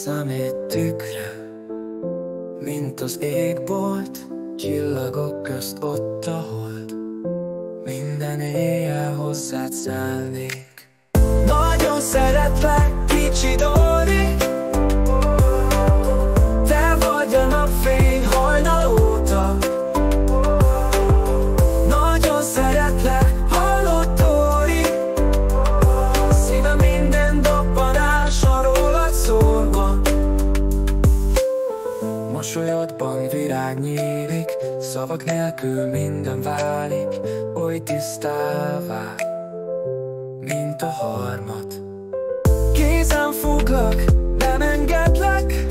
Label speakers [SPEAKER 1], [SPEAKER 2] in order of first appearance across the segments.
[SPEAKER 1] Szemét tükre, mint az égbolt, csillagok közt ott a hold. Minden éjjel hozzád szállnék. Nagyon szeretlek, kicsi Dori, te vagy a napfény hajnal óta. Nagyon szeretlek, hallod Dori, szívem minden dobbanása rólad szól ma. Mosolyodban virág nyílik, szavak nélkül minden válik, oly tisztává, mint a harmat. Kézen foglak, nem engedlek,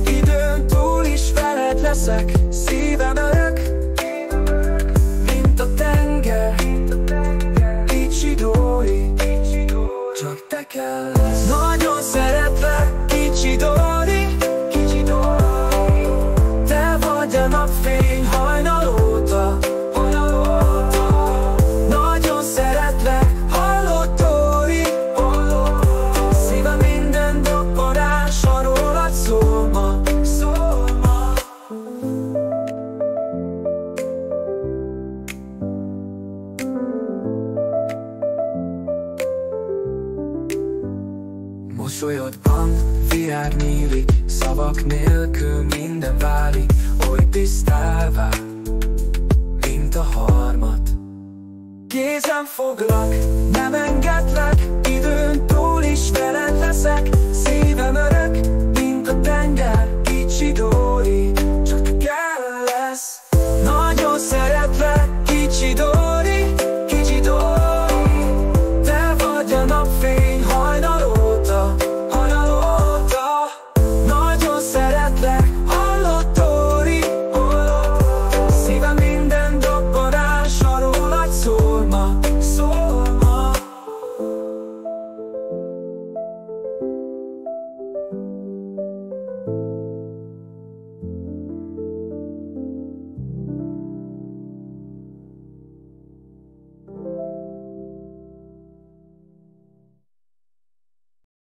[SPEAKER 1] időn túl is veled leszek. Szívem örök, mint a tenger, kicsi Dori, csak te kell. Nagyon szeretlek, kicsi Dori, te vagy a napfény hajnal óta. Nagyon szeretlek, hallod Dori, szívem minden dobbanása rólad szól ma. Mosolyodban virág nyílik, szavak nélkül minden válik, oly tisztává, mint a harmat. Kézen foglak,